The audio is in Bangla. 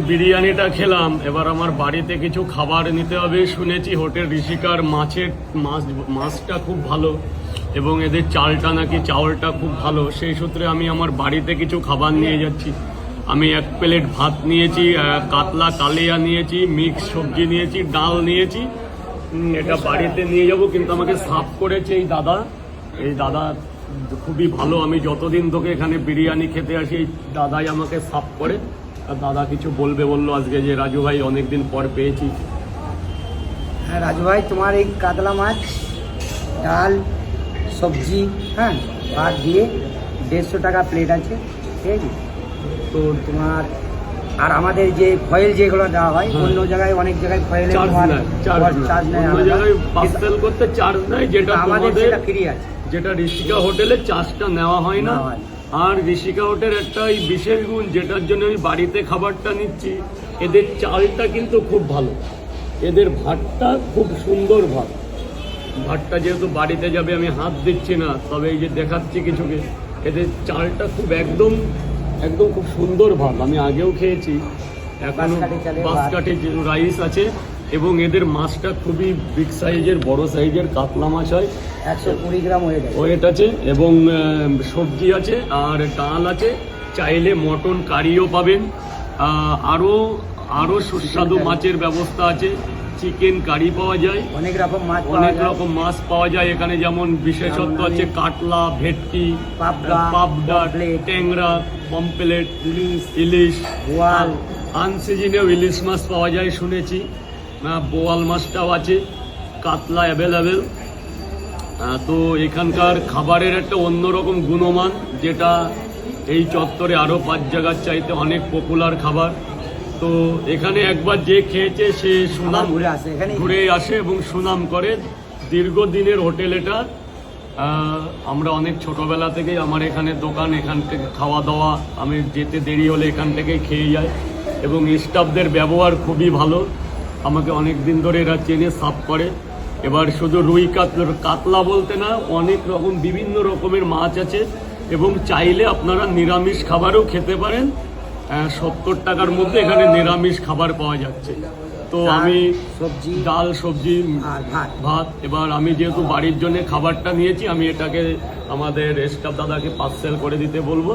বিরিয়ানিটা খেলাম, এবার আমার বাড়িতে কিছু খাবার নিতে হবে। শুনেছি হোটেল ঋষিকার মাছটা খুব ভালো এবং এদের চালটা নাকি চাউলটা খুব ভালো। সেই সূত্রে আমি আমার বাড়িতে কিছু খাবার নিয়ে যাচ্ছি। আমি 1 প্লেট ভাত নিয়েছি, কাতলা কালিয়া নিয়েছি, মিক্স সবজি নিয়েছি, ডাল নিয়েছি। এটা বাড়িতে নিয়ে যাব, কিন্তু আমাকে সার্ভ করেছে এই দাদা খুবই ভালো। আমি যতদিন থেকে এখানে বিরিয়ানি খেতে আসি এই দাদাই আমাকে সার্ভ করে। আর দাদা কিছু বললো আজকে, যে রাজু ভাই অনেকদিন পর পেয়েছি। হ্যাঁ রাজু ভাই, তোমার এই কাতলা মাছ, ডাল, সবজি, হ্যাঁ ভাত দিয়ে 150 টাকা প্লেট আছে, ঠিক আছে? তো তোমার আর আমাদের যে ফয়েল যেগুলো দেওয়া হয়, অন্য জায়গায় অনেক জায়গায় ফয়েল চার্জ নেয়, অন্য জায়গায় পার্সেল করতে চার্জ নেয়, যেটা আমাদের সেটা ফ্রি আছে। যেটা ঋষিকা হোটেলে চার্জটা নেওয়া হয় না। আর ঋষিকা হোটেল একটা বিশেষ গুণ, যেটার জন্য আমি বাড়িতে খাবারটা নিচ্ছি, এদের চালটা কিন্তু খুব ভালো, এদের ভাতটা খুব সুন্দর ভাতটা যেহেতু বাড়িতে যাবে আমি হাত দিচ্ছি না, তবে এই যে দেখাচ্ছি কিছুকে, এদের চালটা খুব একদম খুব সুন্দর ভাত। আমি আগেও খেয়েছি, এখনো বাঁশকাঠি রাইস আছে এবং এদের মাছটা খুবই বিগ সাইজের, বড় সাইজের কাতলা মাছ হয়, 120 গ্রাম ওয়েট আছে এবং সবজি আছে আর ডাল আছে। চাইলে মটন কারিও পাবেন, আরও সুস্বাদু মাছের ব্যবস্থা আছে। চিকেন কারি পাওয়া যায়, অনেক রকম মাছ পাওয়া যায় এখানে। যেমন বিশেষত্ব আছে কাতলা, ভেটকি, পাবদা, ট্যাংরা, পমপ্লেট, ইলিশ, বোয়াল, আনসিজনেও ইলিশ মাছ পাওয়া যায় শুনেছি। বোয়াল মাছটাও আছে, কাতলা অ্যাভেলেবেল। তো এখানকার খাবারের একটা অন্যরকম গুণমান, যেটা এই চত্বরে আরও 5 জায়গার চাইতে অনেক পপুলার খাবার। তো এখানে একবার যে খেয়েছে সে সুনাম ঘুরে আসে এবং সুনাম করে। দীর্ঘদিনের হোটেল এটা। আমরা অনেক ছোটবেলা থেকেই আমার এখানে দোকান, এখান থেকে খাওয়া দাওয়া, আমি যেতে দেরি হলে এখান থেকেই খেয়ে যাই এবং স্টাফদের ব্যবহার খুবই ভালো। আমাকে অনেক দিন ধরে এরা চেনে, সার্ভ করে। এবার শুধু রুই কাতলা বলতে না, অনেক রকম বিভিন্ন রকমের মাছ আছে এবং চাইলে আপনারা নিরামিষ খাবারও খেতে পারেন। 70 টাকার মধ্যে এখানে নিরামিষ খাবার পাওয়া যাচ্ছে। তো আমি ডাল, সবজি, ভাত, এবার আমি যেহেতু বাড়ির জন্য খাবারটা নিয়েছি, আমি এটাকে আমাদের স্টাফ দাদাকে পার্সেল করে দিতে বলবো।